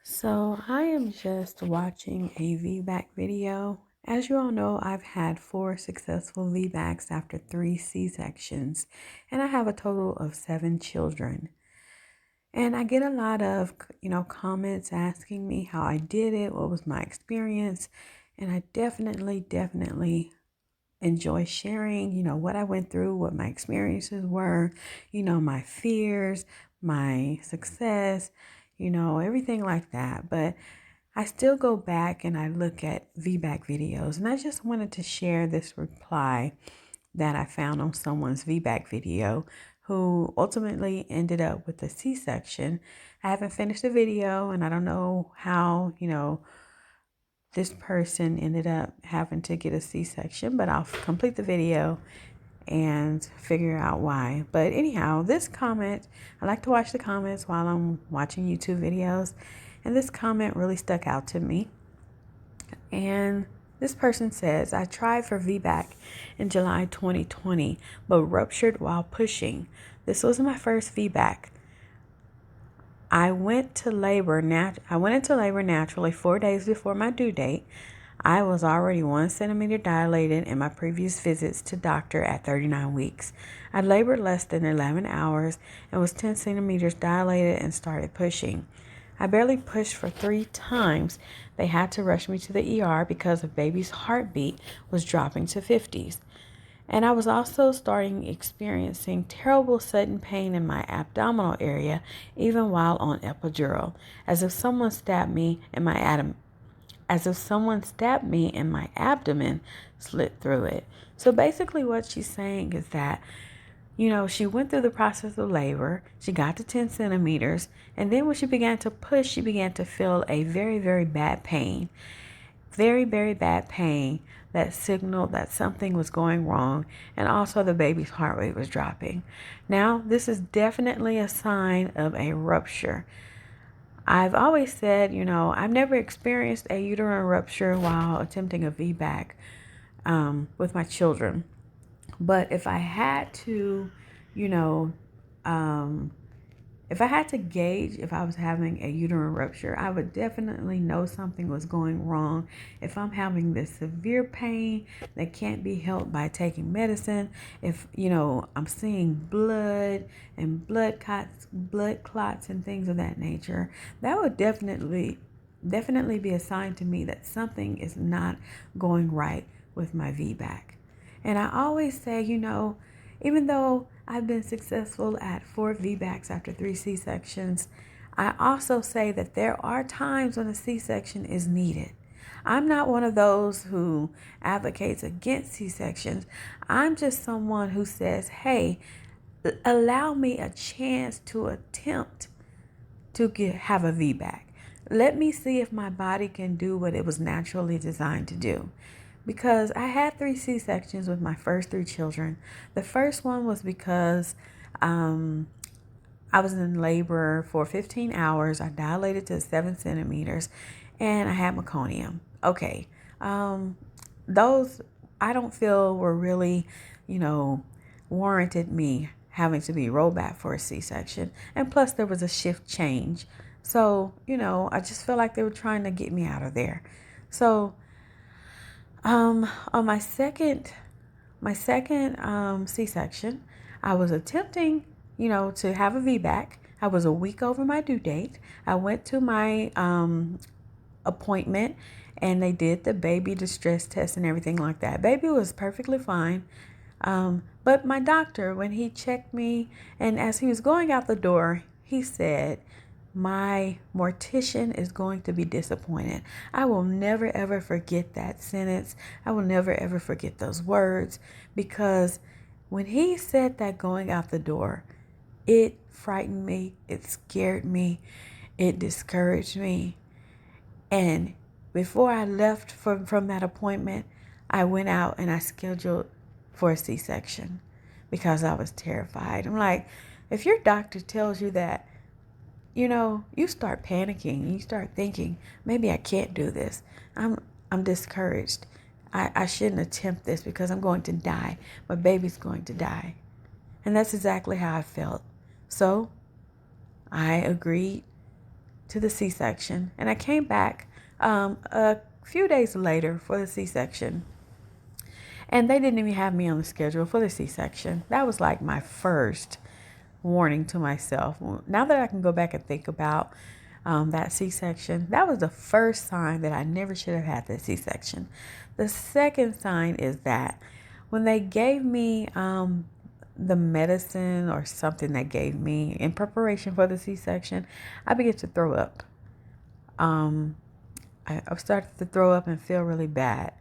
So I am just watching a VBAC video. As you all know, I've had 4 successful VBACs after 3 C-sections, and I have a total of 7 children. And I get a lot of, comments asking me how I did it, what was my experience, and I definitely enjoy sharing, what I went through, what my experiences were, my fears, my success, everything like that. But I still go back and I look at VBAC videos, and I just wanted to share this reply that I found on someone's VBAC video who ultimately ended up with a C-section. I haven't finished the video, and I don't know how, this person ended up having to get a C-section, but I'll complete the video and figure out why. But anyhow, this comment, I like to watch the comments while I'm watching YouTube videos, and this comment really stuck out to me. And this person says, I tried for VBAC in July 2020, but ruptured while pushing. This was my first VBAC. I went into labor naturally 4 days before my due date. I was already 1 centimeter dilated in my previous visits to doctor at 39 weeks. I labored less than 11 hours and was 10 centimeters dilated and started pushing. I barely pushed for 3 times. They had to rush me to the ER because the baby's heartbeat was dropping to 50s. And I was also experiencing terrible sudden pain in my abdominal area, even while on epidural, as if someone stabbed me in my abdomen, slit through it. So basically what she's saying is that, she went through the process of labor, she got to 10 centimeters, and then when she began to push, she began to feel a very, very bad pain. Very, very bad pain that signaled that something was going wrong, and also the baby's heart rate was dropping. Now, this is definitely a sign of a rupture. I've always said, I've never experienced a uterine rupture while attempting a VBAC with my children. But if I had to, you know, um, if I had to gauge if I was having a uterine rupture, I would definitely know something was going wrong. If I'm having this severe pain that can't be helped by taking medicine, if, I'm seeing blood and blood clots and things of that nature, that would definitely be a sign to me that something is not going right with my VBAC. And I always say, even though I've been successful at 4 VBACs after 3 C-sections, I also say that there are times when a C-section is needed. I'm not one of those who advocates against C-sections. I'm just someone who says, hey, allow me a chance to attempt to have a VBAC. Let me see if my body can do what it was naturally designed to do. Because I had 3 C-sections with my first 3 children. The first one was because I was in labor for 15 hours. I dilated to 7 centimeters, and I had meconium. Okay, those I don't feel were really, warranted me having to be rolled back for a C-section. And plus, there was a shift change. So, I just felt like they were trying to get me out of there. So, on my second C-section, I was attempting, to have a VBAC. I was a week over my due date. I went to my appointment, and they did the baby distress test and everything like that. Baby was perfectly fine. But my doctor, when he checked me, and as he was going out the door, he said, my mortician is going to be disappointed. I will never, ever forget that sentence. I will never, ever forget those words, because when he said that going out the door, it frightened me. It scared me. It discouraged me. And before I left from that appointment, I went out and I scheduled for a C-section because I was terrified. I'm like, if your doctor tells you that, you start panicking. You start thinking, maybe I can't do this. I'm discouraged. I shouldn't attempt this because I'm going to die. My baby's going to die. And that's exactly how I felt. So I agreed to the C-section, and I came back a few days later for the C-section, and they didn't even have me on the schedule for the C-section. That was like my first warning to myself. Now that I can go back and think about that C-section, that was the first sign that I never should have had the C-section. The second sign is that when they gave me the medicine or something they gave me in preparation for the C-section, I began to throw up. I started to throw up and feel really bad.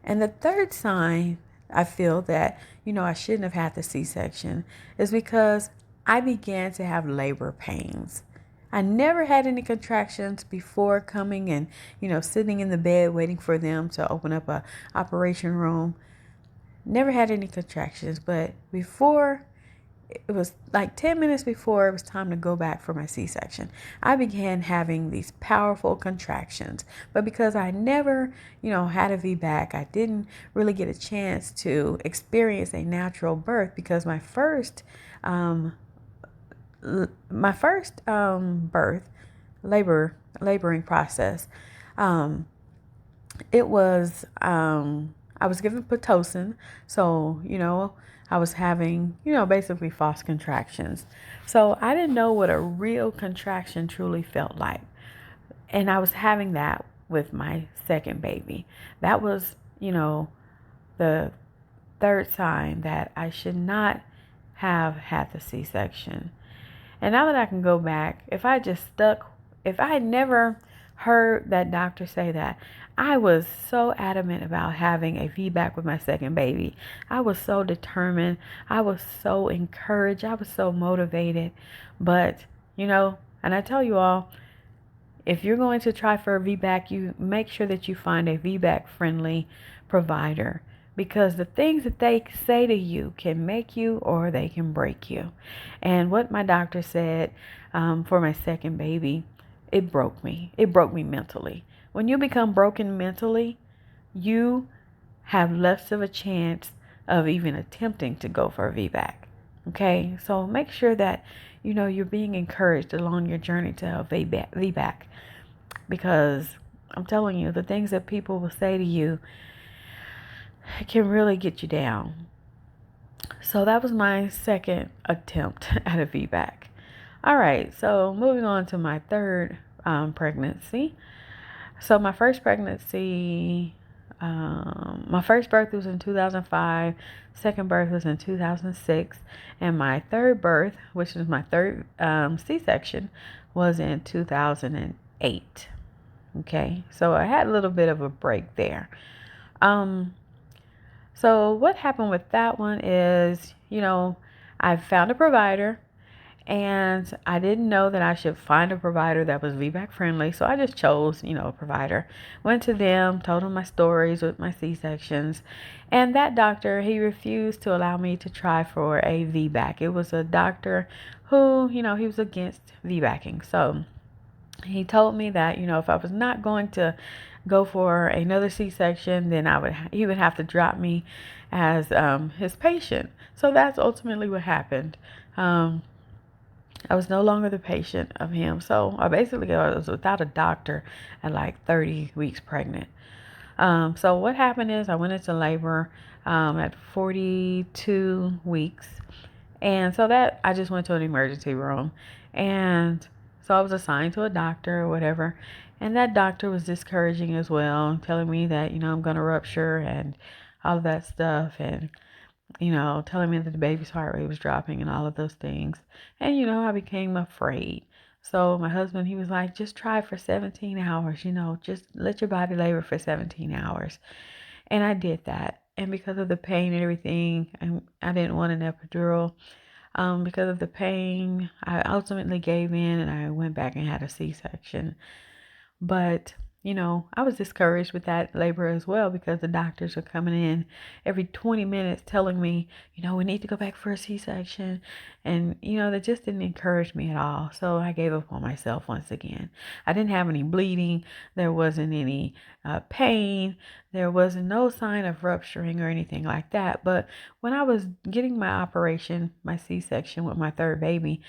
And the third sign I feel that, I shouldn't have had the C-section is because I began to have labor pains. I never had any contractions before coming and, sitting in the bed waiting for them to open up a operation room. Never had any contractions, but before, it was like 10 minutes before it was time to go back for my C-section, I began having these powerful contractions. But because I never, had a VBAC, I didn't really get a chance to experience a natural birth because my first birth, laboring process, it was, I was given Pitocin. So, I was having, basically false contractions. So I didn't know what a real contraction truly felt like. And I was having that with my second baby. That was, the third sign that I should not have had the C-section. And now that I can go back, if I had never heard that doctor say that, I was so adamant about having a VBAC with my second baby. I was so determined. I was so encouraged. I was so motivated. But, and I tell you all, if you're going to try for a VBAC, you make sure that you find a VBAC friendly provider, because the things that they say to you can make you or they can break you. And what my doctor said for my second baby, it broke me. It broke me mentally. When you become broken mentally, you have less of a chance of even attempting to go for a VBAC. Okay, so make sure that you're being encouraged along your journey to a VBAC, because I'm telling you, the things that people will say to you can really get you down. So that was my second attempt at a VBAC. All right, so moving on to my third pregnancy. So my first pregnancy, my first birth was in 2005, second birth was in 2006, and my third birth, which was my third C-section, was in 2008. Okay, so I had a little bit of a break there. So what happened with that one is, I found a provider. And I didn't know that I should find a provider that was VBAC friendly. So I just chose, a provider. Went to them, told them my stories with my C-sections. And that doctor, he refused to allow me to try for a VBAC. It was a doctor who, he was against VBACing. So he told me that, if I was not going to go for another C-section, then he would have to drop me as his patient. So that's ultimately what happened. I was no longer the patient of him. So I was without a doctor at like 30 weeks pregnant. So what happened is I went into labor at 42 weeks. And so that I just went to an emergency room. And so I was assigned to a doctor or whatever. And that doctor was discouraging as well, telling me that, I'm going to rupture and all of that stuff. And telling me that the baby's heart rate was dropping and all of those things. And, I became afraid. So my husband, he was like, just try for 17 hours, just let your body labor for 17 hours. And I did that. And because of the pain and everything, and I didn't want an epidural. Because of the pain, I ultimately gave in and I went back and had a C-section. But, I was discouraged with that labor as well, because the doctors were coming in every 20 minutes telling me, we need to go back for a C-section. And, that just didn't encourage me at all. So I gave up on myself once again. I didn't have any bleeding. There wasn't any pain. There was no sign of rupturing or anything like that. But when I was getting my operation, my C-section with my third baby,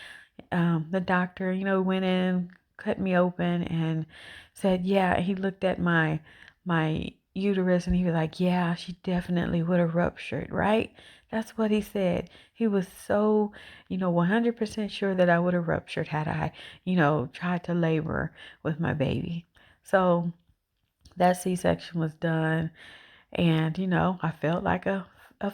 the doctor, went in, cut me open and said, yeah, he looked at my uterus and he was like, yeah, she definitely would have ruptured, right? That's what he said. He was so, 100% sure that I would have ruptured had I, tried to labor with my baby. So that C-section was done. And, I felt like a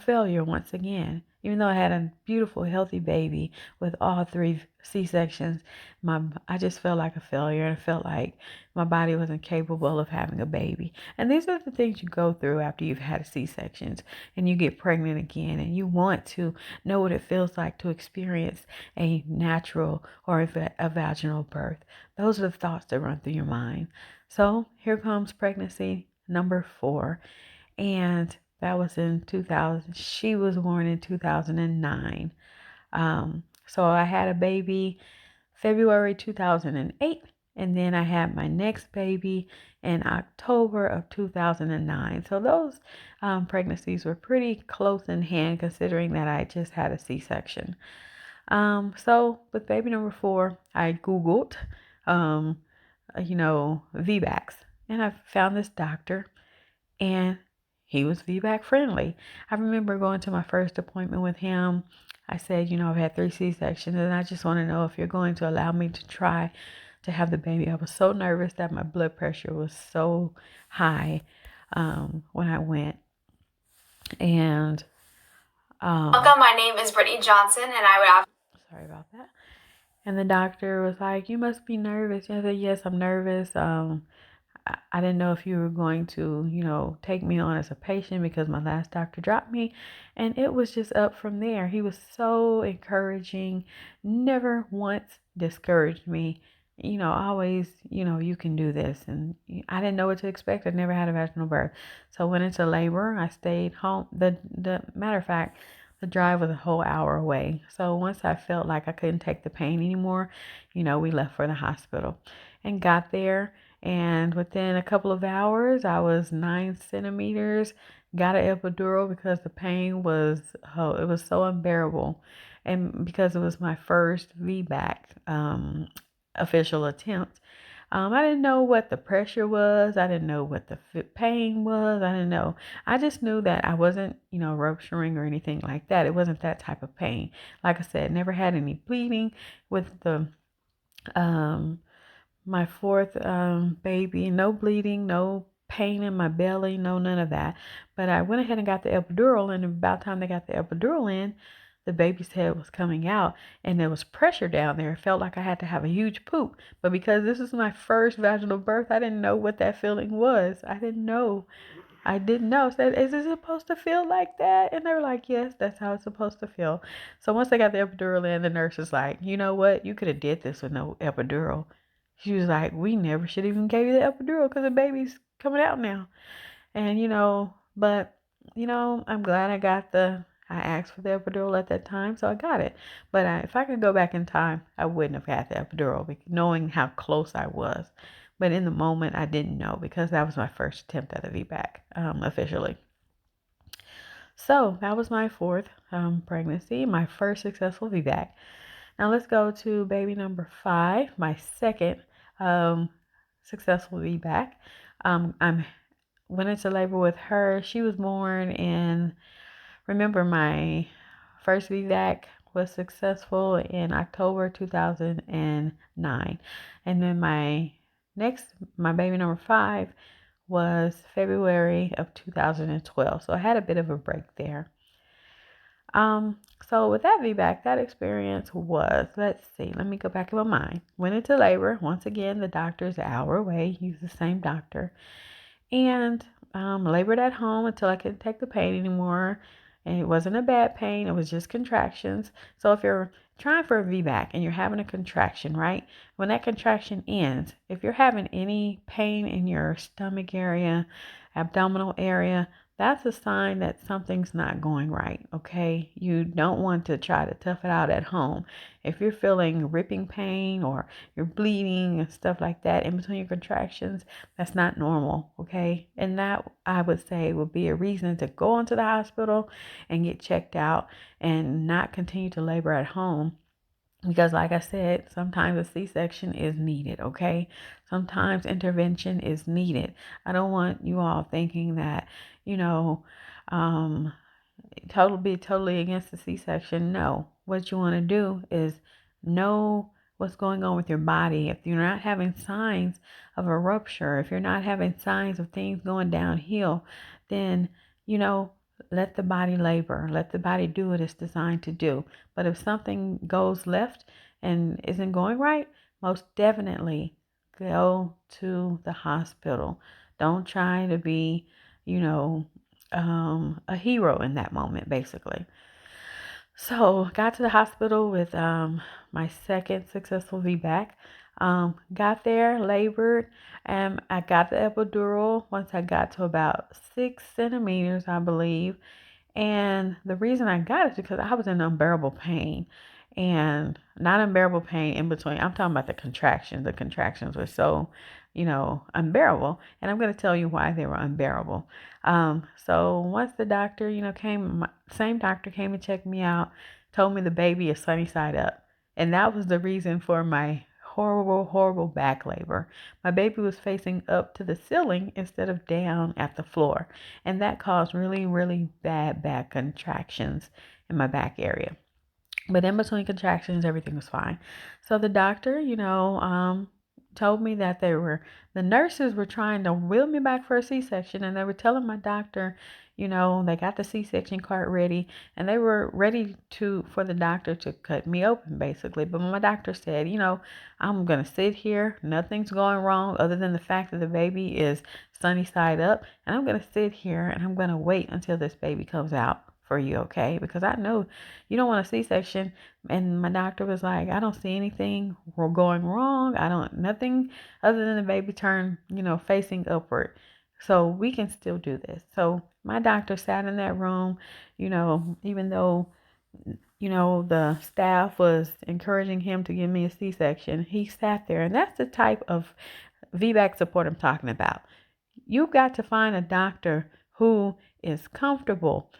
failure once again. Even though I had a beautiful, healthy baby with all three C-sections, I just felt like a failure and I felt like my body wasn't capable of having a baby. And these are the things you go through after you've had a C-sections and you get pregnant again and you want to know what it feels like to experience a natural or a vaginal birth. Those are the thoughts that run through your mind. So here comes pregnancy number 4. And that was in 2000. She was born in 2009. So I had a baby February 2008, and then I had my next baby in October of 2009. So those pregnancies were pretty close in hand, considering that I just had a C-section. So with baby number 4, I Googled, Vbac'S, and I found this doctor, and he was VBAC friendly. I remember going to my first appointment with him. I said, I've had 3 C-sections and I just want to know if you're going to allow me to try to have the baby. I was so nervous that my blood pressure was so high when I went. And welcome, my name is Brittany Johnson, and I would sorry about that. And the doctor was like, you must be nervous. I said, yes, I'm nervous. I didn't know if you were going to, take me on as a patient because my last doctor dropped me. And it was just up from there. He was so encouraging, never once discouraged me. Always, you can do this. And I didn't know what to expect. I never had a vaginal birth. So I went into labor. I stayed home. The matter of fact, the drive was a whole hour away. So once I felt like I couldn't take the pain anymore, we left for the hospital and got there. And within a couple of hours, I was 9 centimeters, got an epidural because the pain was, it was so unbearable. And because it was my first VBAC official attempt, I didn't know what the pressure was. I didn't know what the pain was. I didn't know. I just knew that I wasn't, rupturing or anything like that. It wasn't that type of pain. Like I said, never had any bleeding with the my 4th baby. No bleeding, no pain in my belly, no none of that. But I went ahead and got the epidural, and about the time they got the epidural in, the baby's head was coming out and there was pressure down there. It felt like I had to have a huge poop. But because this is my first vaginal birth, I didn't know what that feeling was. I didn't know. I said, is it supposed to feel like that? And they were like, yes, that's how it's supposed to feel. So once they got the epidural in, the nurse was like, you know what? You could have did this with no epidural. She was like, we never should even gave you the epidural because the baby's coming out now. And, but, I'm glad I asked for the epidural at that time, so I got it. But if I could go back in time, I wouldn't have had the epidural, knowing how close I was. But in the moment, I didn't know because that was my first attempt at a VBAC officially. So that was my 4th pregnancy, my first successful VBAC. Now let's go to baby number 5, my second successful VBAC. I went into labor with her. She was born in, remember, my first VBAC was successful in October 2009. And then my baby number 5 was February of 2012. So I had a bit of a break there. So with that VBAC, that experience was, let's see, let me go back in my mind. Went into labor. Once again, the doctor's an hour away. Use the same doctor. And labored at home until I couldn't take the pain anymore. And it wasn't a bad pain. It was just contractions. So if you're trying for a VBAC and you're having a contraction, right? When that contraction ends, if you're having any pain in your stomach area, abdominal area, that's a sign that something's not going right, okay? You don't want to try to tough it out at home. If you're feeling ripping pain or you're bleeding and stuff like that in between your contractions, that's not normal, okay? And that, I would say, would be a reason to go into the hospital and get checked out and not continue to labor at home Because like I said, sometimes a C-section is needed, okay? Sometimes intervention is needed. I don't want you all thinking that, you know, um, totally against the C-section. No. What you want to do is know what's going on with your body. If you're not having signs of a rupture, if you're not having signs of things going downhill, then, you know, let the body labor. Let the body do what it's designed to do. But if something goes left and isn't going right, most definitely go to the hospital. Don't try to be, you know, a hero in that moment, basically. So got to the hospital with my second successful VBAC. Got there, labored, and I got the epidural once I got to about 6 centimeters, I believe. And the reason I got it is because I was in unbearable pain, and not unbearable pain in between. I'm talking about the contractions. The contractions were so, unbearable. And I'm going to tell you why they were unbearable. So once the doctor, came, same doctor came and checked me out, told me the baby is sunny side up. And that was the reason for my horrible back labor. My baby was facing up to the ceiling instead of down at the floor. And that caused really bad back contractions in my back area. But in between contractions, everything was fine. So the doctor, told me that the nurses were trying to wheel me back for a C-section, and they were telling my doctor, they got the C-section cart ready, and they were ready for the doctor to cut me open, basically. But my doctor said, I'm going to sit here. Nothing's going wrong other than the fact that the baby is sunny side up, and I'm going to sit here and I'm going to wait until this baby comes out for you, okay? Because I know you don't want a C-section. And my doctor was like, I don't see anything going wrong. Nothing other than the baby turn, facing upward. So we can still do this. So my doctor sat in that room, even though, the staff was encouraging him to give me a C-section, he sat there. And that's the type of VBAC support I'm talking about. You've got to find a doctor who is comfortable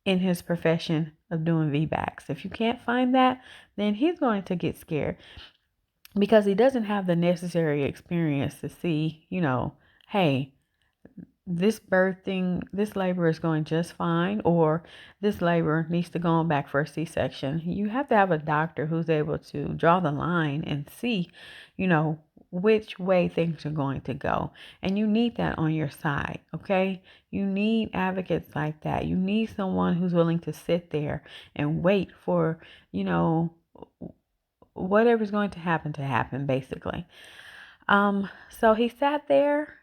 in his profession of doing VBACs. If you can't find that, then he's going to get scared because he doesn't have the necessary experience to see, hey, this labor is going just fine, or this labor needs to go on back for a C-section. You have to have a doctor who's able to draw the line and see, which way things are going to go. And you need that on your side, okay? You need advocates like that. You need someone who's willing to sit there and wait for, whatever's going to happen, basically. So he sat there.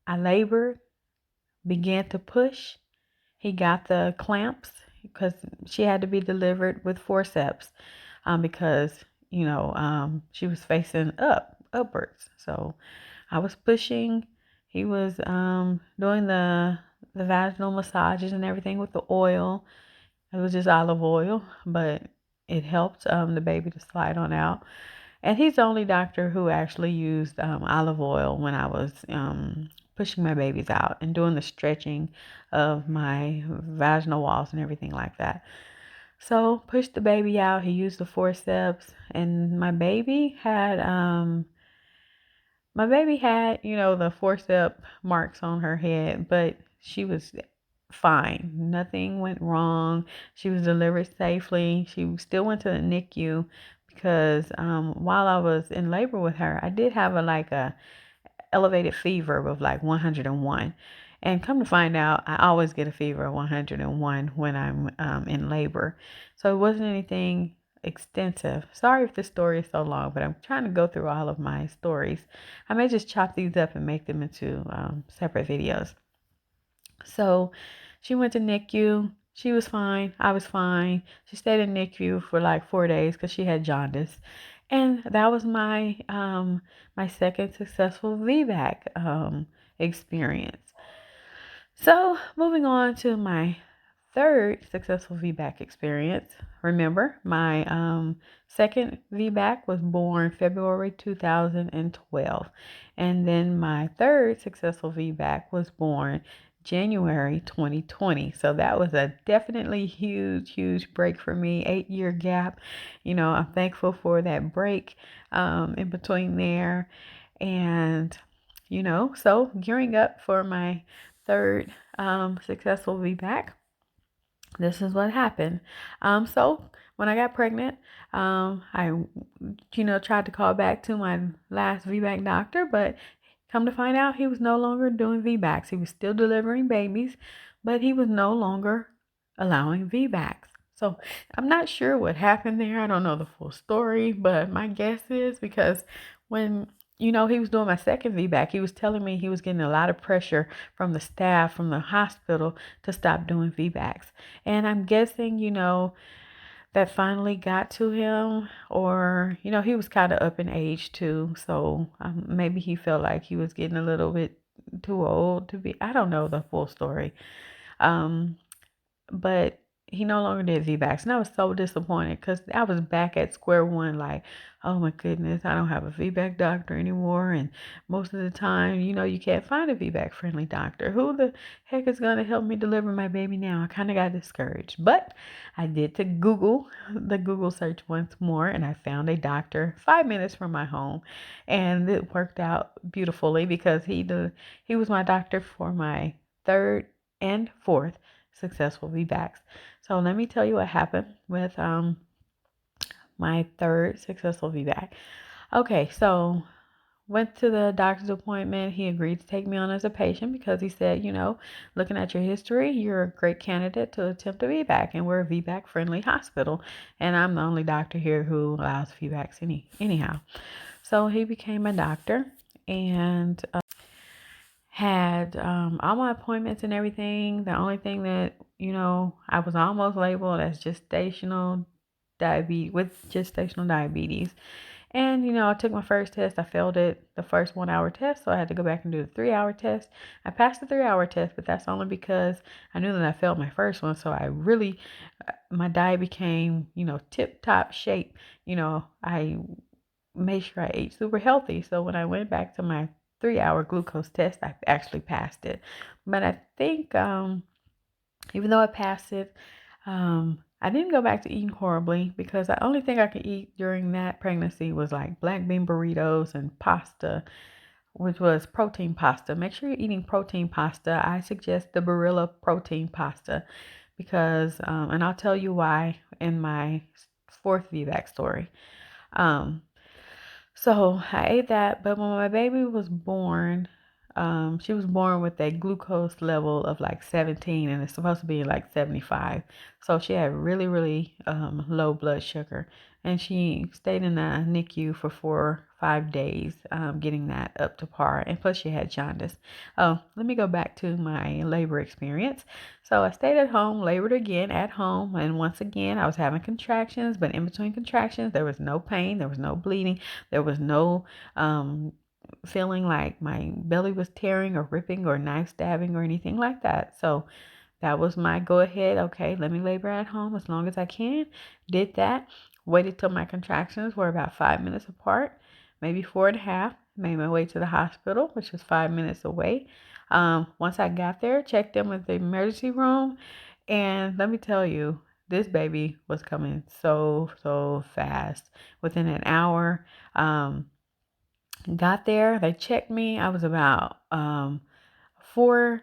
I labored, began to push. He got the clamps because she had to be delivered with forceps because, she was facing upwards. So I was pushing. He was doing the vaginal massages and everything with the oil. It was just olive oil, but it helped the baby to slide on out. And he's the only doctor who actually used olive oil when I was pushing my babies out and doing the stretching of my vaginal walls and everything like that. So pushed the baby out. He used the forceps, and my baby had, the forcep marks on her head, but she was fine. Nothing went wrong. She was delivered safely. She still went to the NICU because while I was in labor with her, I did have a elevated fever of like 101. And come to find out, I always get a fever of 101 when I'm in labor. So it wasn't anything extensive. Sorry if this story is so long, but I'm trying to go through all of my stories. I may just chop these up and make them into separate videos. So she went to NICU. She was fine. I was fine. She stayed in NICU for like 4 days because she had jaundice. And that was my second successful VBAC experience. So moving on to my third successful VBAC experience. Remember, my second VBAC was born February 2012. And then my third successful VBAC was born January 2020. So that was a definitely huge break for me. 8-year gap. I'm thankful for that break in between there. And, so gearing up for my third successful VBAC, this is what happened. So when I got pregnant, I, tried to call back to my last VBAC doctor, but come to find out, he was no longer doing VBACs. He was still delivering babies, but he was no longer allowing VBACs. So I'm not sure what happened there. I don't know the full story, but my guess is because when he was doing my second VBAC, he was telling me he was getting a lot of pressure from the staff, from the hospital to stop doing VBACs. And I'm guessing, that finally got to him, or he was kind of up in age too, so maybe he felt like he was getting a little bit too old to be, I don't know the full story. um but he no longer did VBACs, and I was so disappointed because I was back at square one. Like, oh my goodness, I don't have a VBAC doctor anymore, and most of the time, you can't find a VBAC friendly doctor. Who the heck is gonna help me deliver my baby now? I kind of got discouraged, but I did to Google the Google search once more, and I found a doctor 5 minutes from my home, and it worked out beautifully because he was my doctor for my third and fourth successful VBACs. So let me tell you what happened with my third successful VBAC. Okay, so went to the doctor's appointment. He agreed to take me on as a patient because he said, looking at your history, you're a great candidate to attempt a VBAC, and we're a VBAC friendly hospital. And I'm the only doctor here who allows VBACs anyhow. So he became a doctor and had all my appointments and everything. The only thing that, I was almost labeled as gestational diabetes, with gestational diabetes. And, I took my first test. I failed it, the first 1 hour test. So I had to go back and do the 3 hour test. I passed the 3 hour test, but that's only because I knew that I failed my first one. So I really, my diet became, tip top shape. I made sure I ate super healthy. So when I went back to my 3 hour glucose test, I actually passed it. But I think even though I passed it, I didn't go back to eating horribly because the only thing I could eat during that pregnancy was like black bean burritos and pasta, which was protein pasta. Make sure you're eating protein pasta. I suggest the Barilla protein pasta because, and I'll tell you why in my fourth VBAC story. So I ate that, but when my baby was born, she was born with a glucose level of like 17, and it's supposed to be like 75. So she had really low blood sugar, and she stayed in the NICU for 4 or 5 days, getting that up to par. And plus, she had jaundice. Oh, let me go back to my labor experience. So I stayed at home, labored again at home, and once again, I was having contractions, but in between contractions, there was no pain, there was no bleeding, there was no feeling like my belly was tearing or ripping or knife stabbing or anything like that. So that was my go ahead. Okay, let me labor at home as long as I can. Did that. Waited till my contractions were about 5 minutes apart, maybe 4.5. Made my way to the hospital, which was 5 minutes away. Once I got there, checked in with the emergency room, and let me tell you, this baby was coming so fast. Within an hour, got there, they checked me. I was four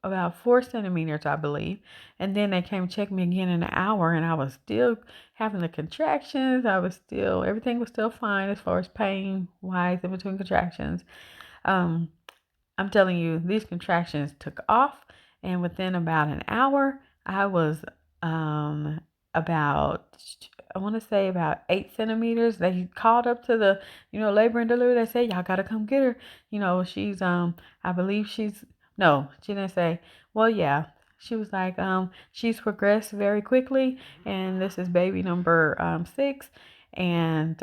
about 4 centimeters, I believe. And then they came and checked me again in an hour, and I was still having the contractions. Everything was still fine as far as pain wise in between contractions. Um, I'm telling you, these contractions took off, and within about an hour, I was about, I want to say about 8 centimeters. They called up to the, labor and delivery. They said, y'all got to come get her. She's, I believe no, she didn't say, well, yeah. She was like, she's progressed very quickly, and this is baby number 6. And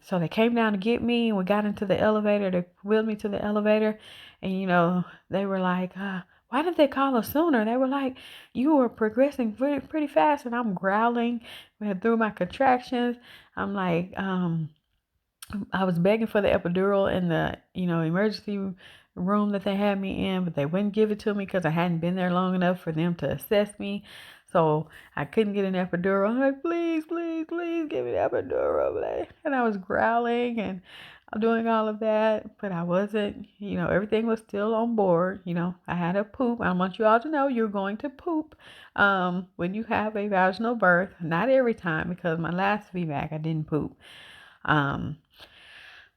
so they came down to get me, and we got into the elevator. They wheeled me to the elevator, and they were like, why didn't they call us sooner? They were like, you were progressing pretty fast, and I'm growling through my contractions. I'm like, I was begging for the epidural in the, emergency room that they had me in, but they wouldn't give it to me because I hadn't been there long enough for them to assess me. So I couldn't get an epidural. I'm like, please, please, please give me an epidural. And I was growling and doing all of that, but I wasn't, everything was still on board. I had a poop. I want you all to know you're going to poop when you have a vaginal birth. Not every time, because my last VBAC, I didn't poop.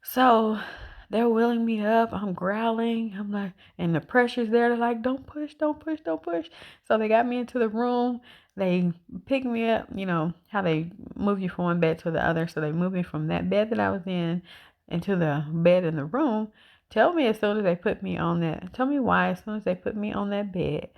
So they're wheeling me up. I'm growling. I'm like, and the pressure's there. They're like, don't push, don't push, don't push. So they got me into the room. They picked me up, how they move you from one bed to the other. So they moved me from that bed that I was in into the bed in the room. Tell me as soon as they put me on that. Tell me why as soon as they put me on that bed,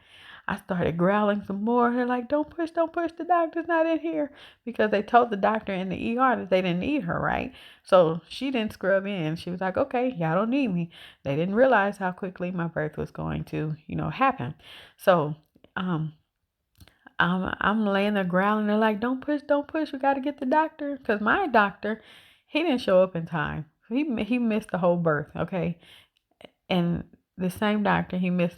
I started growling some more. They're like, don't push, don't push. The doctor's not in here. Because they told the doctor in the ER that they didn't need her, right? So she didn't scrub in. She was like, okay, y'all don't need me. They didn't realize how quickly my birth was going to, happen. So I'm laying there growling. They're like, don't push, don't push. We got to get the doctor. Because my doctor, he didn't show up in time. He missed the whole birth, okay? And the same doctor, he missed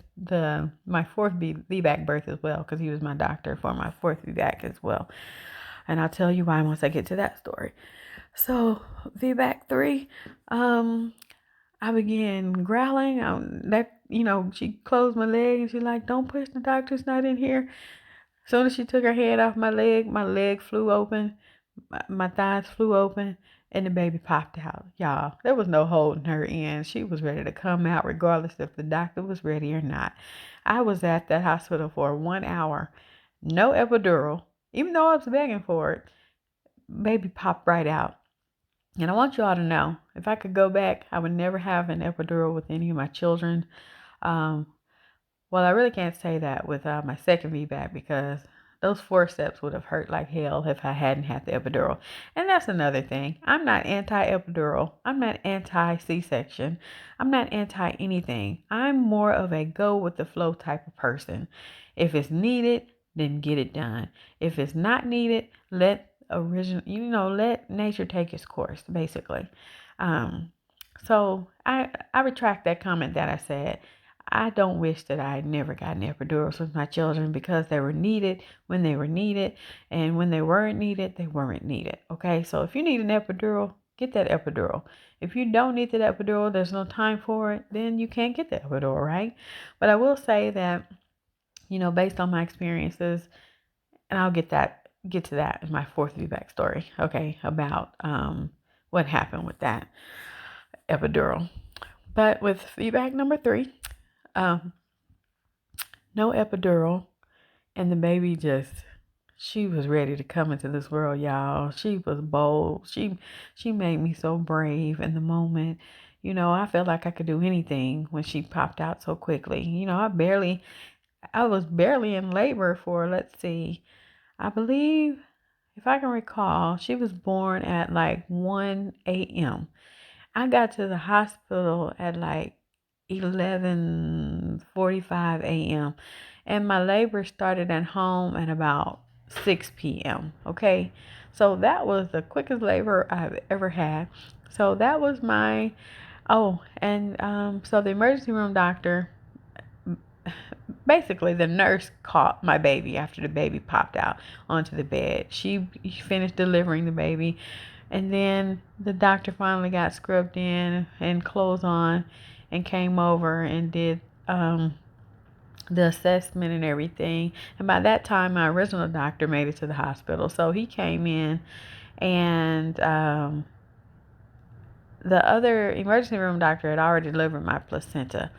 my fourth VBAC birth as well, because he was my doctor for my fourth VBAC as well. And I'll tell you why once I get to that story. So VBAC 3, I began growling. She closed my leg and she's like, don't push, the doctor's not in here. As soon as she took her hand off my leg flew open, my thighs flew open, and the baby popped out. Y'all, there was no holding her in. She was ready to come out regardless if the doctor was ready or not. I was at that hospital for 1 hour. No epidural. Even though I was begging for it, baby popped right out. And I want you all to know, if I could go back, I would never have an epidural with any of my children. Well, I really can't say that with my second VBAC, because those forceps would have hurt like hell if I hadn't had the epidural. And that's another thing. I'm not anti-epidural. I'm not anti-C-section. I'm not anti anything. I'm more of a go with the flow type of person. If it's needed, then get it done. If it's not needed, let nature take its course, basically. So I retract that comment that I said. I don't wish that I had never gotten epidurals with my children, because they were needed when they were needed, and when they weren't needed, they weren't needed. Okay, so if you need an epidural, get that epidural. If you don't need that epidural, there's no time for it, then you can't get the epidural, right? But I will say that, based on my experiences, and I'll get to that in my fourth VBAC story, okay, about what happened with that epidural. But with VBAC number 3, no epidural, and the baby she was ready to come into this world, y'all. She was bold. She made me so brave in the moment. I felt like I could do anything when she popped out so quickly. I was barely in labor for, let's see, I believe, if I can recall, she was born at like 1 a.m. I got to the hospital at like 11:45 a.m. and my labor started at home at about 6 p.m. Okay, so that was the quickest labor I've ever had. So that was my so the emergency room doctor, basically the nurse, caught my baby after the baby popped out onto the bed. She finished delivering the baby, and then the doctor finally got scrubbed in and clothes on and came over and did the assessment and everything. And by that time, my original doctor made it to the hospital. So he came in, and the other emergency room doctor had already delivered my placenta.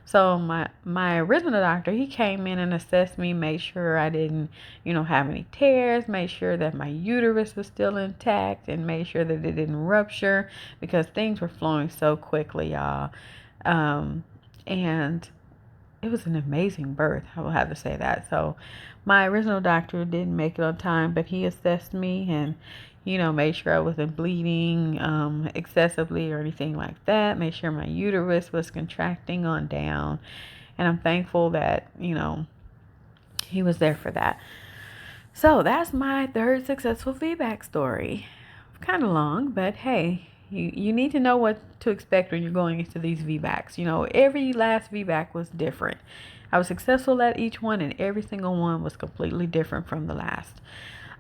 So my original doctor, he came in and assessed me, made sure I didn't, have any tears, made sure that my uterus was still intact, and made sure that it didn't rupture, because things were flowing so quickly, y'all. And it was an amazing birth, I will have to say that. So my original doctor didn't make it on time, but he assessed me and, made sure I wasn't bleeding excessively or anything like that. Made sure my uterus was contracting on down. And I'm thankful that, he was there for that. So that's my third successful VBAC story. Kind of long, but hey, You need to know what to expect when you're going into these VBACs. You know, every last VBAC was different. I was successful at each one, and every single one was completely different from the last.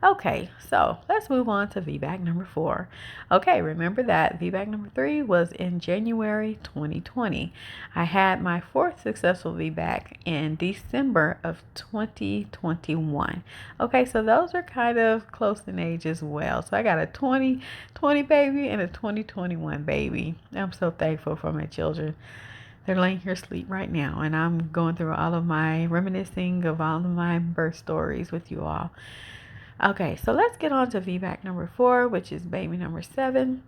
Okay, so let's move on to VBAC number 4. Okay, remember that VBAC number 3 was in January 2020. I had my fourth successful VBAC in December of 2021. Okay, so those are kind of close in age as well. So I got a 2020 baby and a 2021 baby. I'm so thankful for my children. They're laying here asleep right now, and I'm going through all of my reminiscing of all of my birth stories with you all. Okay, so let's get on to VBAC number 4, which is baby number 7.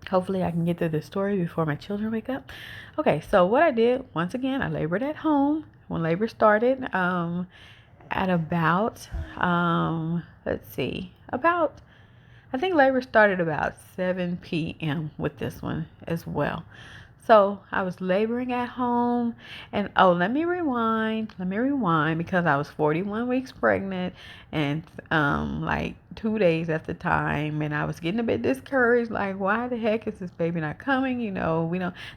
Hopefully I can get through this story before my children wake up. Okay, so what I did, once again, I labored at home. When labor started, at about, I think labor started about 7 p.m. with this one as well. So I was laboring at home, and let me rewind because I was 41 weeks pregnant and like 2 days at the time, and I was getting a bit discouraged, like, why the heck is this baby not coming? You know,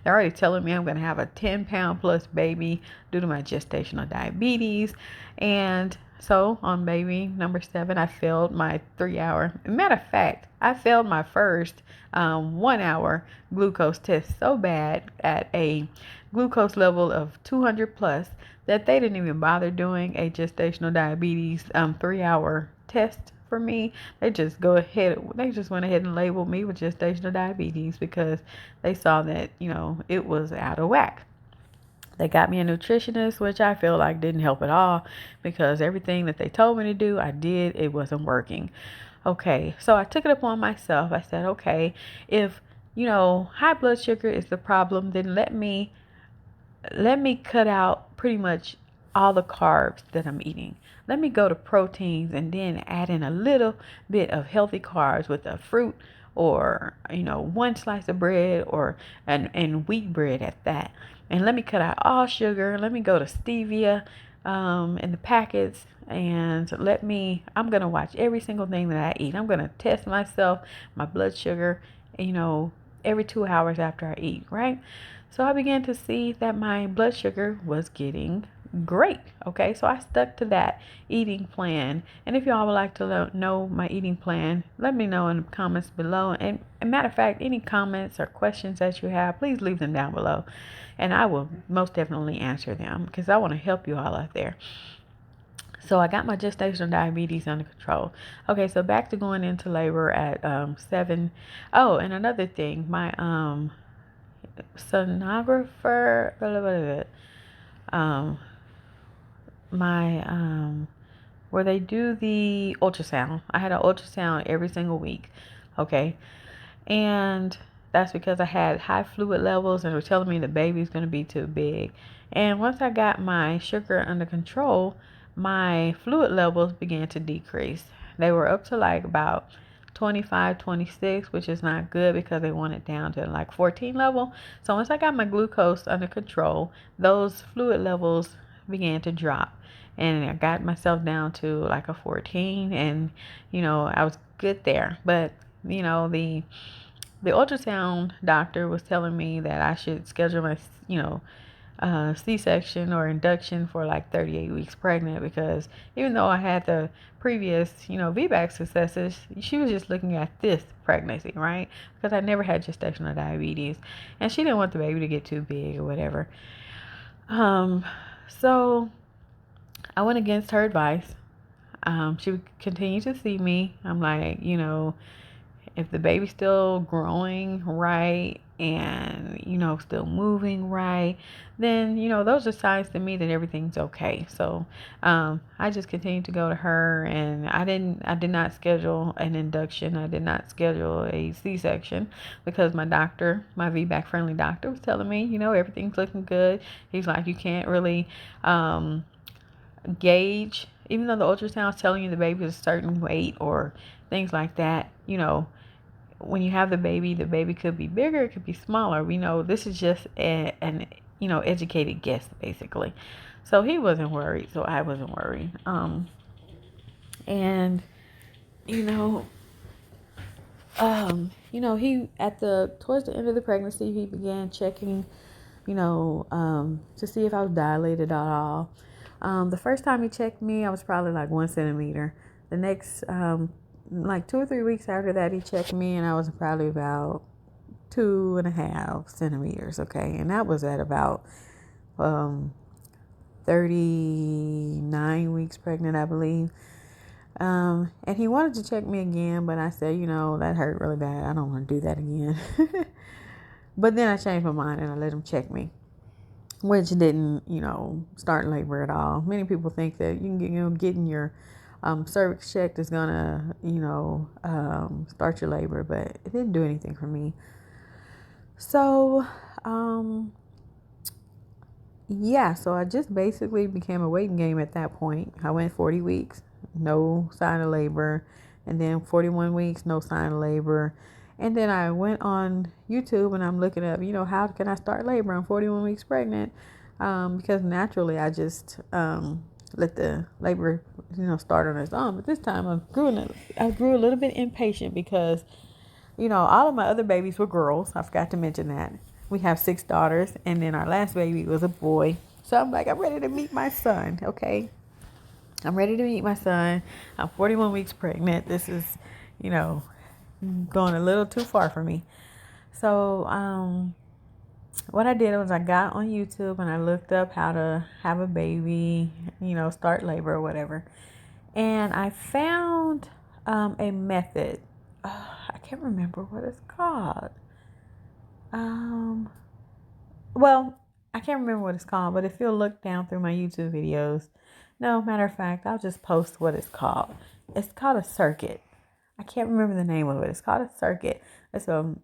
they're already telling me I'm going to have a 10-pound plus baby due to my gestational diabetes. And so on baby number 7, I failed my 3-hour. Matter of fact, I failed my first 1-hour glucose test so bad at a glucose level of 200 plus that they didn't even bother doing a gestational diabetes 3-hour test for me. They just went ahead and labeled me with gestational diabetes because they saw that, you know, it was out of whack. They got me a nutritionist, which I feel like didn't help at all because everything that they told me to do, I did. It wasn't working. Okay, so I took it upon myself. I said, okay, if, you know, high blood sugar is the problem, then let me cut out pretty much all the carbs that I'm eating. Let me go to proteins and then add in a little bit of healthy carbs with a fruit or, you know, one slice of bread or and wheat bread at that. And let me cut out all sugar. Let me go to stevia in the packets, and I'm going to watch every single thing that I eat. I'm going to test myself, my blood sugar, you know, every 2 hours after I eat, right? So I began to see that my blood sugar was getting great. Okay, so I stuck to that eating plan. And if y'all would like to know my eating plan, let me know in the comments below. And matter of fact, any comments or questions that you have, please leave them down below. And I will most definitely answer them because I want to help you all out there. So I got my gestational diabetes under control. Okay, so back to going into labor at 7. Oh, and another thing, my sonographer, where they do the ultrasound. I had an ultrasound every single week. Okay, and that's because I had high fluid levels and they were telling me the baby's going to be too big. And once I got my sugar under control, my fluid levels began to decrease. They were up to like about 25, 26, which is not good because they want it down to like 14 level. So once I got my glucose under control, those fluid levels began to drop. And I got myself down to like a 14, and, you know, I was good there. But, you know, the ultrasound doctor was telling me that I should schedule my, you know, C-section or induction for like 38 weeks pregnant, because even though I had the previous, you know, VBAC successes, she was just looking at this pregnancy, right? Because I never had gestational diabetes, and she didn't want the baby to get too big or whatever. So I went against her advice. She would continue to see me. I'm like, you know, if the baby's still growing right and, you know, still moving right, then, you know, those are signs to me that everything's okay. So I just continued to go to her, and I did not schedule an induction. I did not schedule a C-section because my doctor, my VBAC friendly doctor, was telling me, you know, everything's looking good. He's like, you can't really gauge, even though the ultrasound's telling you the baby is a certain weight or things like that, you know, when you have the baby could be bigger, it could be smaller. We know this is just an you know, educated guess, basically. So he wasn't worried, so I wasn't worried. And, you know, he towards the end of the pregnancy, he began checking, to see if I was dilated at all. The first time he checked me, I was probably like 1 centimeter. The next, like 2 or 3 weeks after that, he checked me, and I was probably about 2.5 centimeters. Okay, and that was at about um, 39 weeks pregnant, I believe. And he wanted to check me again, but I said, that hurt really bad. I don't want to do that again. But then I changed my mind and I let him check me, which didn't, start labor at all. Many people think that getting your cervix checked is gonna, start your labor, but it didn't do anything for me. So, yeah, so I just basically became a waiting game at that point. I went 40 weeks, no sign of labor, and then 41 weeks, no sign of labor. And then I went on YouTube and I'm looking up, how can I start labor? I'm 41 weeks pregnant, because naturally I just let the labor, start on its own. But this time I grew a little bit impatient because all of my other babies were girls. I forgot to mention that. We have 6 daughters, and then our last baby was a boy. So I'm like, I'm ready to meet my son, okay? I'm ready to meet my son. I'm 41 weeks pregnant. This is, going a little too far for me. So, what I did was I got on YouTube and I looked up how to have a baby, start labor or whatever. And I found a method. I can't remember what it's called. Well, I can't remember what it's called, but if you'll look down through my YouTube videos, no, matter of fact, I'll just post what it's called. It's called a circuit. I can't remember the name of it. It's called a circuit. It's a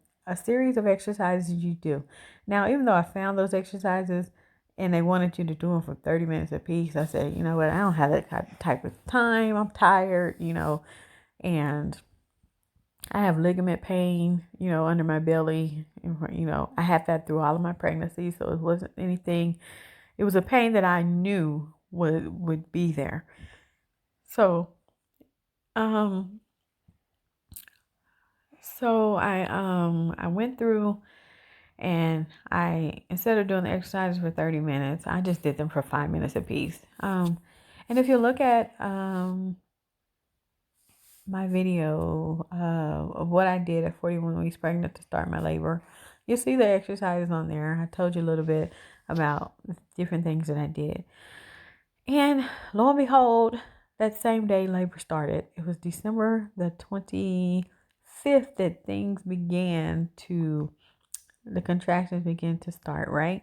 series of exercises you do. Now, even though I found those exercises and they wanted you to do them for 30 minutes a piece, I said, you know what, I don't have that type of time. I'm tired, and I have ligament pain, under my belly. I had that through all of my pregnancies, so it wasn't anything. It was a pain that I knew would be there. So, um, I went through and I instead of doing the exercises for 30 minutes, I just did them for 5 minutes apiece. And if you look at my video of what I did at 41 weeks pregnant to start my labor, you'll see the exercises on there. I told you a little bit about different things that I did. And lo and behold, that same day labor started. It was December the 25th that the contractions began to start, right?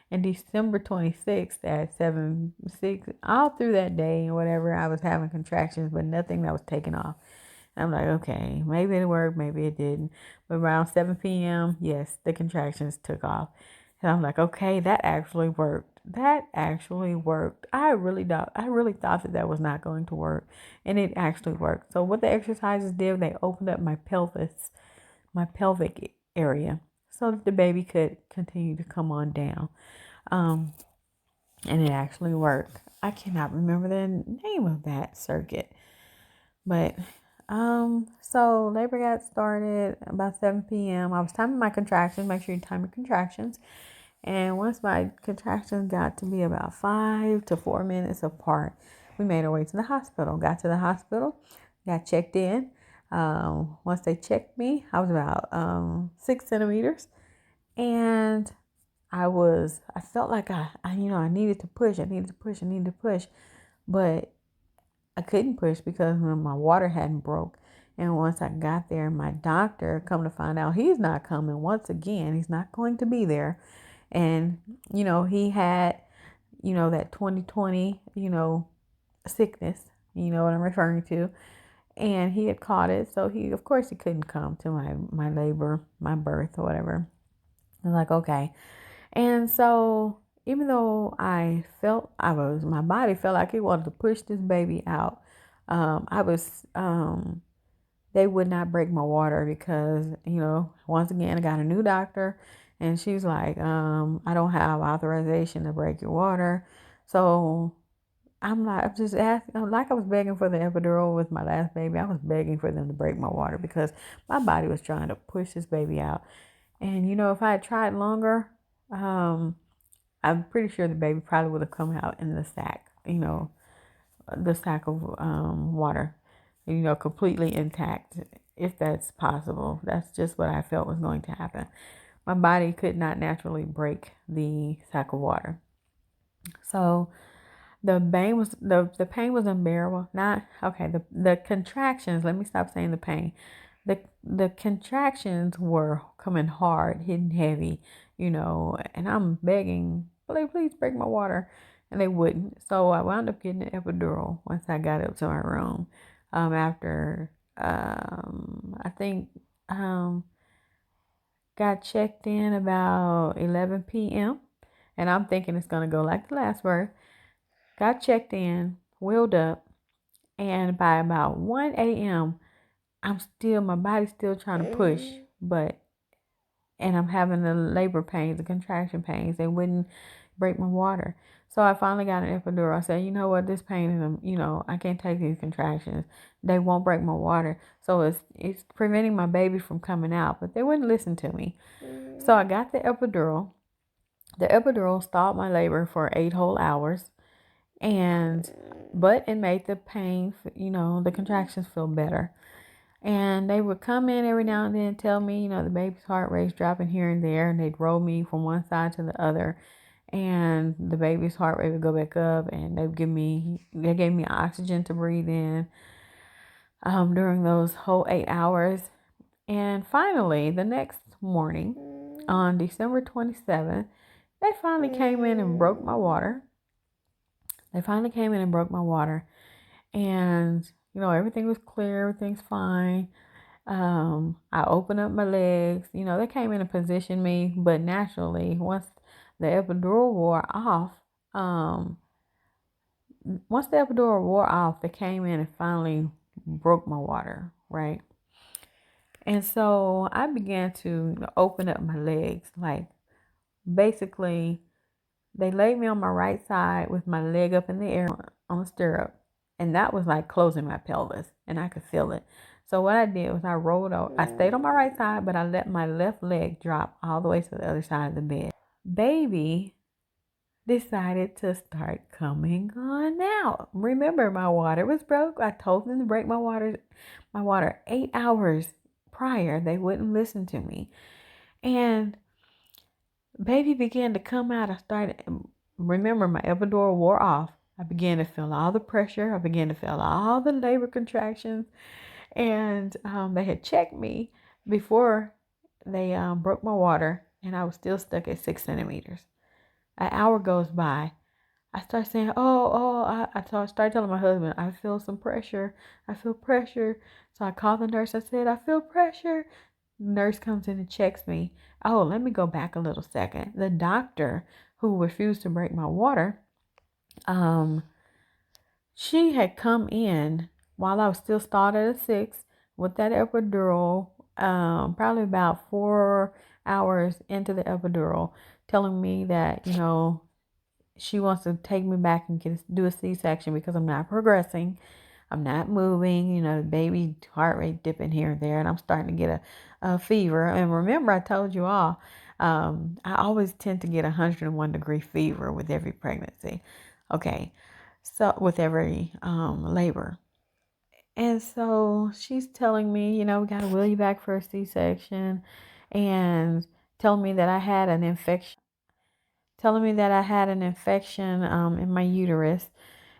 And December 26th at 7:06, all through that day and whatever, I was having contractions, but nothing that was taking off. I'm like, okay, maybe it worked, maybe it didn't. But around 7 p.m., yes, the contractions took off. And I'm like, okay, that actually worked. That actually worked. I really thought that was not going to work. And it actually worked. So what the exercises did, they opened up my pelvic area so that the baby could continue to come on down. And it actually worked. I cannot remember the name of that circuit. But so labor got started about 7 p.m. I was timing my contractions. Make sure you time your contractions. And once my contractions got to be about 5 to 4 minutes apart, we made our way to the hospital. Got to the hospital, got checked in. Once they checked me, I was about 6 centimeters, and I felt like I needed to push. I needed to push, but I couldn't push because my water hadn't broke. And once I got there, my doctor, come to find out, he's not coming once again. He's not going to be there. And, he had, that 2020, sickness, you know what I'm referring to. And he had caught it. So of course, he couldn't come to my labor, my birth or whatever. I was like, okay. And so even though my body felt like it wanted to push this baby out, they would not break my water because, once again, I got a new doctor and she's like, I don't have authorization to break your water. So I'm just asking, like I was begging for the epidural with my last baby. I was begging for them to break my water because my body was trying to push this baby out. And if I had tried longer, um, I'm pretty sure the baby probably would have come out in the sack, the sack of water, completely intact, if that's possible. That's just what I felt was going to happen. My body could not naturally break the sack of water. So the pain was unbearable. Not okay. The contractions. Let me stop saying the pain. The contractions were coming hard, hitting heavy, and I'm begging, please break my water, and they wouldn't. So I wound up getting an epidural once I got up to my room. After I think got checked in about 11 p.m. and I'm thinking it's gonna go like the last birth. Got checked in, wheeled up, and by about 1 a.m., my body's still trying to push, and I'm having the labor pains, the contraction pains. They wouldn't break my water. So I finally got an epidural. I said, you know what, this pain is, I can't take these contractions. They won't break my water. So it's preventing my baby from coming out, but they wouldn't listen to me. So I got the epidural. The epidural stalled my labor for 8 whole hours. But it made the pain, the contractions feel better. And they would come in every now and then and tell me, the baby's heart rate's dropping here and there, and they'd roll me from one side to the other, and the baby's heart rate would go back up, and they gave me oxygen to breathe in during those whole 8 hours. And finally, the next morning, on December 27th, they finally came in and broke my water. And everything was clear, everything's fine. I opened up my legs. They came in and positioned me, but naturally, once the epidural wore off, they came in and finally broke my water, right? And so I began to open up my legs. Like, basically, they laid me on my right side with my leg up in the air on the stirrup. And that was like closing my pelvis, and I could feel it. So what I did was I rolled over. I stayed on my right side, but I let my left leg drop all the way to the other side of the bed. Baby decided to start coming on out. Remember, my water was broke. I told them to break my water 8 hours prior. They wouldn't listen to me. And baby began to come out. Remember, my epidural wore off. I began to feel all the pressure. I began to feel all the labor contractions. And they had checked me before they broke my water, and I was still stuck at 6 centimeters. An hour goes by. I start saying, I started telling my husband, I feel some pressure. I feel pressure. So I called the nurse. I said, I feel pressure. The nurse comes in and checks me. Oh, let me go back a little second. The doctor who refused to break my water, she had come in while I was still stalled at a 6 with that epidural, probably about 4 hours into the epidural, telling me that, she wants to take me back and do a C-section because I'm not progressing. I'm not moving, the baby heart rate dipping here and there, and I'm starting to get a fever. And remember, I told you all, I always tend to get 101-degree fever with every pregnancy. Okay, so with every labor. And so she's telling me, we got to wheel you back for a C-section, and telling me that I had an infection. In my uterus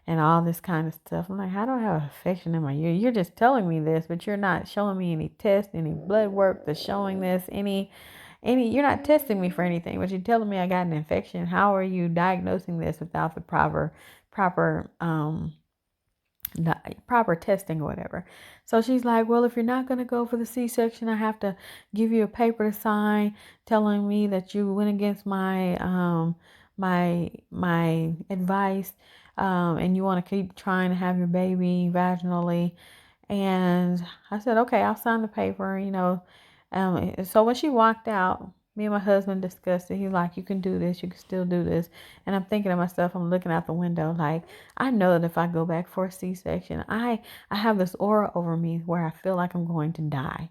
and all this kind of stuff. I'm like, how do I have an infection in my uterus? You're just telling me this, but you're not showing me any tests, any blood work that's showing this, you're not testing me for anything, but you're telling me I got an infection. How are you diagnosing this without the proper testing or whatever? So she's like, well, if you're not going to go for the C-section, I have to give you a paper to sign telling me that you went against my my advice, and you want to keep trying to have your baby vaginally. And I said, okay, I'll sign the paper, So when she walked out, Me and my husband discussed it. He's like, you can do this, you can still do this. And I'm thinking to myself, I'm looking out the window, like, I know that if I go back for a C-section, I have this aura over me where I feel like I'm going to die.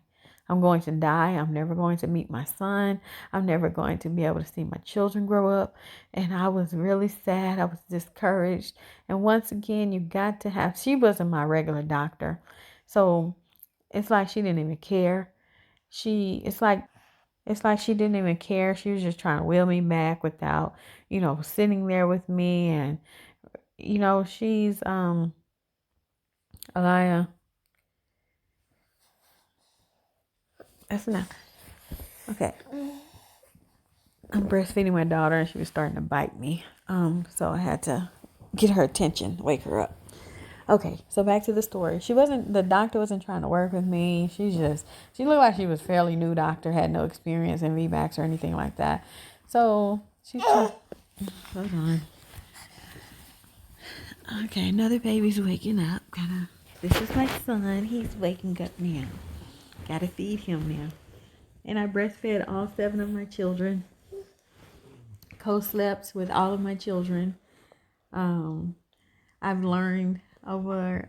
I'm going to die. I'm never going to meet my son. I'm never going to be able to see my children grow up. And I was really sad. I was discouraged. And once again, you got to have, she wasn't my regular doctor. So it's like she didn't even care. It's like she didn't even care. She was just trying to wheel me back without, sitting there with me. And, she's Alaya. That's enough. Okay. I'm breastfeeding my daughter and she was starting to bite me. So I had to get her attention, wake her up. Okay, so back to the story. The doctor wasn't trying to work with me. She looked like she was fairly new doctor, had no experience in Vbac'S or anything like that. So she's hold on. Okay, another baby's waking up. This is my son. He's waking up now. Gotta feed him now. And I breastfed all 7 of my children. Co-slept with all of my children. I've learned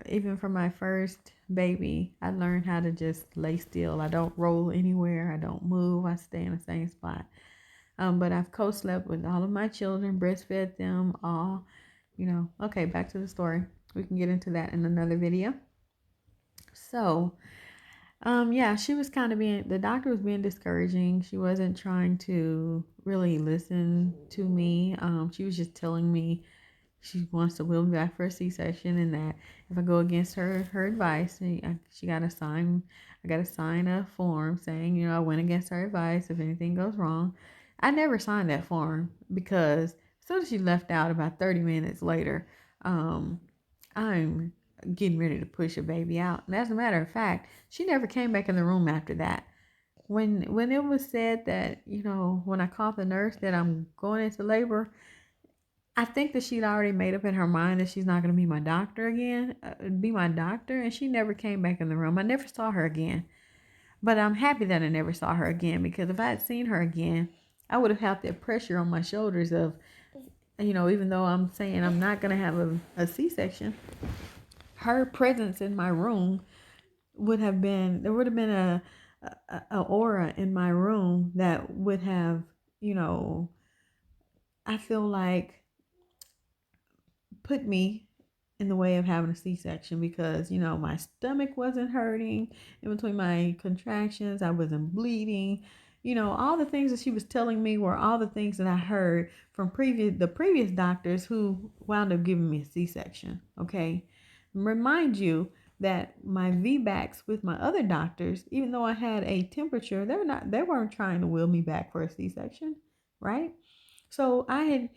even from my first baby, I learned how to just lay still. I don't roll anywhere. I don't move. I stay in the same spot. But I've co-slept with all of my children, breastfed them all, Okay, back to the story. We can get into that in another video. So, yeah, she was the doctor was being discouraging. She wasn't trying to really listen to me. She was just telling me she wants to wheel me back for a C-section, and that if I go against her advice, she got to sign. I got to sign a form saying, I went against her advice. If anything goes wrong, I never signed that form because as soon as she left out, about 30 minutes later, I'm getting ready to push a baby out. And as a matter of fact, she never came back in the room after that. When it was said that, when I called the nurse that I'm going into labor, I think that she'd already made up in her mind that she's not going to be my doctor again, and she never came back in the room. I never saw her again. But I'm happy that I never saw her again, because if I had seen her again, I would have had that pressure on my shoulders of, even though I'm saying I'm not going to have a C-section, her presence in my room there would have been a aura in my room that would have, I feel like put me in the way of having a C-section, because my stomach wasn't hurting in between my contractions. I wasn't bleeding. All the things that she was telling me were all the things that I heard from the previous doctors who wound up giving me a C-section. Okay, remind you that my Vbac'S with my other doctors, even though I had a temperature, they weren't trying to wheel me back for a C-section, right? So I had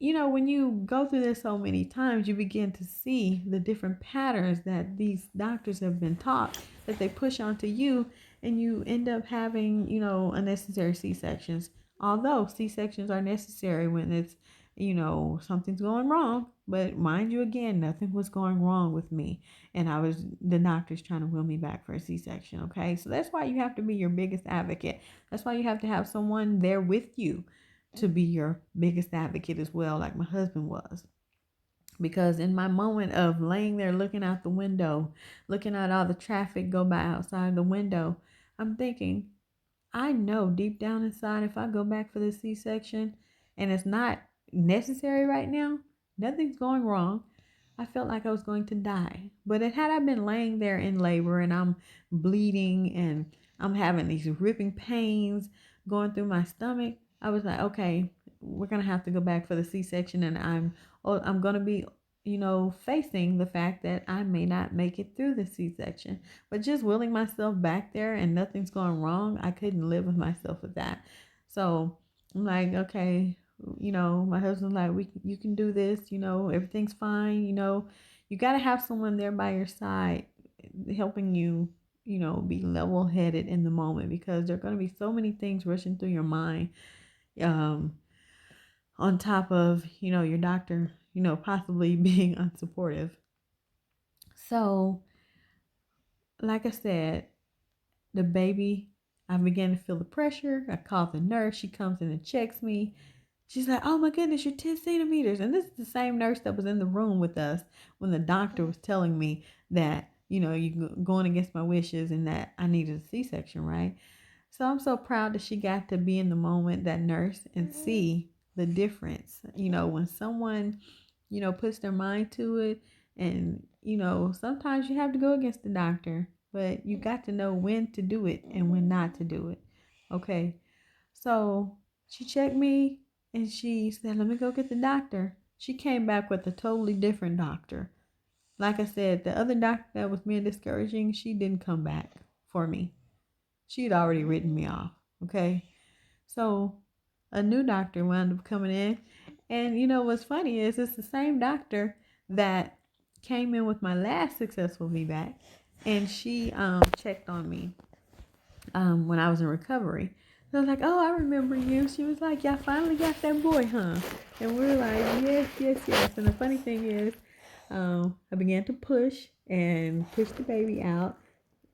when you go through this so many times, you begin to see the different patterns that these doctors have been taught that they push onto you, and you end up having, unnecessary C-sections. Although C-sections are necessary when it's, something's going wrong. But mind you, again, nothing was going wrong with me. And the doctor's trying to wheel me back for a C-section. Okay. So that's why you have to be your biggest advocate. That's why you have to have someone there with you to be your biggest advocate as well, like my husband was. Because in my moment of laying there looking out the window, looking at all the traffic go by outside the window, I'm thinking, I know deep down inside, if I go back for the C-section and it's not necessary right now, nothing's going wrong, I felt like I was going to die. But had I been laying there in labor and I'm bleeding and I'm having these ripping pains going through my stomach, I was like, okay, we're gonna have to go back for the C-section, and I'm gonna be, facing the fact that I may not make it through the C-section. But just willing myself back there and nothing's going wrong, I couldn't live with myself with that. So I'm like, okay, my husband's like, you can do this, everything's fine, you got to have someone there by your side helping you, be level headed in the moment, because there are going to be so many things rushing through your mind, on top of, your doctor, possibly being unsupportive. So, like I said, the baby, I began to feel the pressure. I called the nurse. She comes in and checks me. She's like, oh my goodness, you're 10 centimeters. And this is the same nurse that was in the room with us when the doctor was telling me that, you're going against my wishes and that I needed a C-section, right? So I'm so proud that she got to be in the moment, that nurse, and see the difference. When someone, puts their mind to it, and, sometimes you have to go against the doctor, but you got to know when to do it and when not to do it. Okay. So she checked me and she said, let me go get the doctor. She came back with a totally different doctor. Like I said, the other doctor that was being discouraging, she didn't come back for me. She had already written me off. Okay. So a new doctor wound up coming in. And what's funny is it's the same doctor that came in with my last successful VBAC. And she checked on me when I was in recovery. So I was like, oh, I remember you. She was like, y'all finally got that boy, huh? And we were like, yes, yes, yes. And the funny thing is, I began to push the baby out.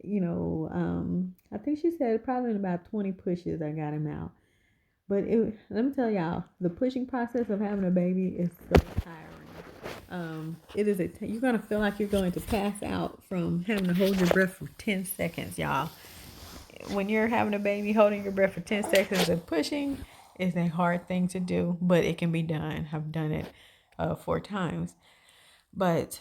I think she said probably in about 20 pushes I got him out. But let me tell y'all, the pushing process of having a baby is so tiring. It is you're gonna feel like you're going to pass out from having to hold your breath for 10 seconds, y'all. When you're having a baby, holding your breath for 10 seconds and pushing is a hard thing to do, but it can be done. I've done it 4 times. But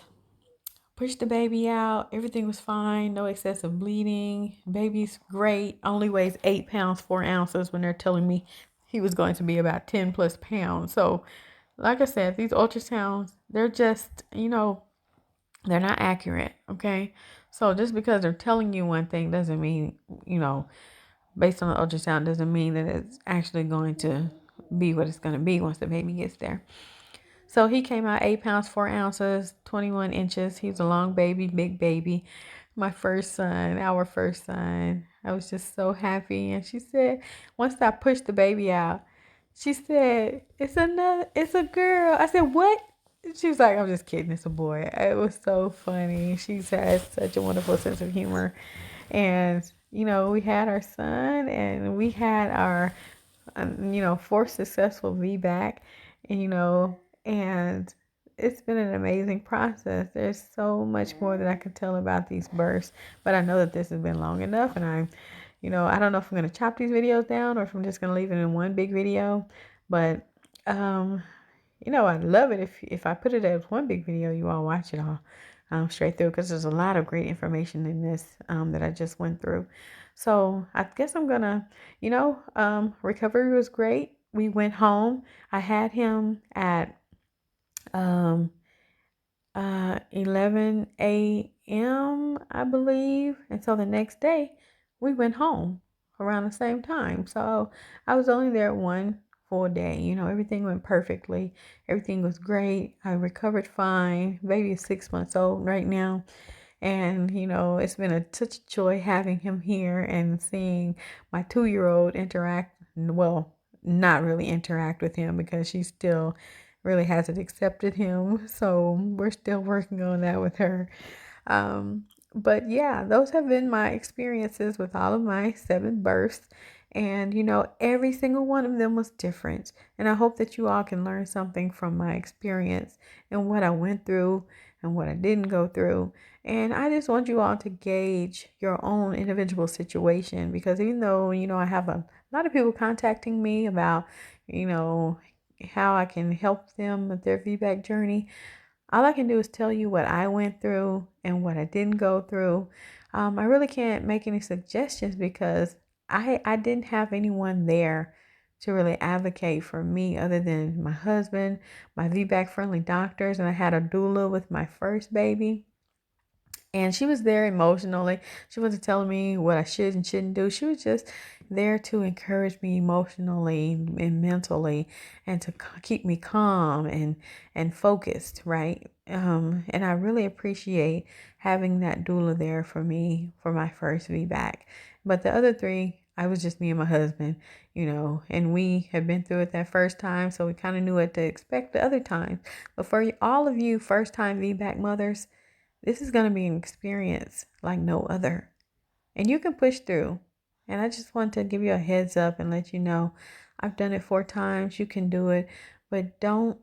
pushed the baby out. Everything was fine. No excessive bleeding. Baby's great. Only weighs 8 pounds, 4 ounces when they're telling me he was going to be about 10 plus pounds. So, like I said, these ultrasounds, they're just, they're not accurate. Okay. So just because they're telling you one thing doesn't mean, based on the ultrasound, doesn't mean that it's actually going to be what it's going to be once the baby gets there. So he came out 8 pounds, 4 ounces, 21 inches. He was a long baby, big baby. My first son, our first son. I was just so happy. And she said, once I pushed the baby out, she said, it's a girl. I said, what? She was like, I'm just kidding. It's a boy. It was so funny. She has such a wonderful sense of humor. And, we had our son and we had our, 4th successful VBAC, and it's been an amazing process. There's so much more that I could tell about these births, but I know that this has been long enough, and I don't know if I'm going to chop these videos down or if I'm just going to leave it in one big video, but, I'd love it if I put it as one big video, you all watch it all straight through, because there's a lot of great information in this that I just went through. So I guess I'm gonna, recovery was great. We went home. I had him at 11 a.m., I believe. And so the next day we went home around the same time. So I was only there one full day. Everything went perfectly. Everything was great. I recovered fine. Baby is 6 months old right now. And, it's been such a joy having him here and seeing my 2-year-old interact. Well, not really interact with him because she still really hasn't accepted him. So we're still working on that with her. But yeah, those have been my experiences with all of my 7 births. And, every single one of them was different. And I hope that you all can learn something from my experience and what I went through and what I didn't go through. And I just want you all to gauge your own individual situation, because even though, I have a lot of people contacting me about, how I can help them with their VBAC journey, all I can do is tell you what I went through and what I didn't go through. I really can't make any suggestions because I didn't have anyone there to really advocate for me other than my husband, my VBAC friendly doctors, and I had a doula with my first baby. And she was there emotionally. She wasn't telling me what I should and shouldn't do. She was just there to encourage me emotionally and mentally, and to keep me calm and focused, right? And I really appreciate having that doula there for me for my first VBAC. But the other 3, I was just me and my husband, and we had been through it that first time, so we kind of knew what to expect the other time. But for all of you first-time VBAC mothers, this is going to be an experience like no other. And you can push through. And I just want to give you a heads up and let you know I've done it 4 times. You can do it, but don't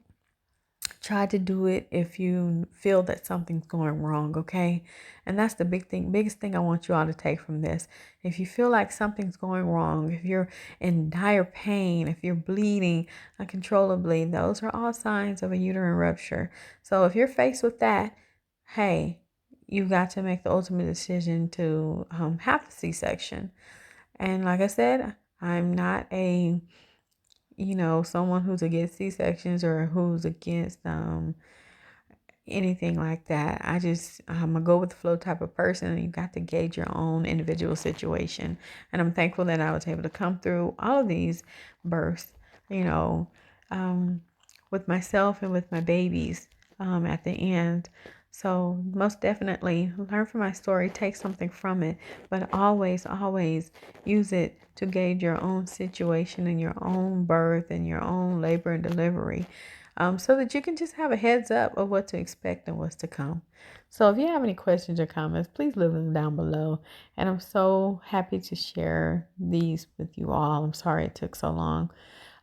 try to do it if you feel that something's going wrong, okay? And that's the biggest thing I want you all to take from this. If you feel like something's going wrong, if you're in dire pain, if you're bleeding uncontrollably, those are all signs of a uterine rupture. So if you're faced with that, hey, you've got to make the ultimate decision to have the C-section. And like I said, I'm not someone who's against C-sections or who's against anything like that. I'm a go with the flow type of person, and you got to gauge your own individual situation. And I'm thankful that I was able to come through all of these births, you know, with myself and with my babies at the end. So most definitely learn from my story, take something from it, but always, always use it to gauge your own situation and your own birth and your own labor and delivery, so that you can just have a heads up of what to expect and what's to come. So if you have any questions or comments, please leave them down below. And I'm so happy to share these with you all. I'm sorry it took so long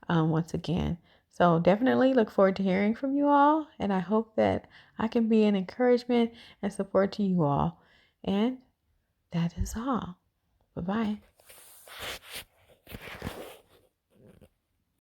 once again. So definitely look forward to hearing from you all. And I hope that I can be an encouragement and support to you all. And that is all. Bye-bye.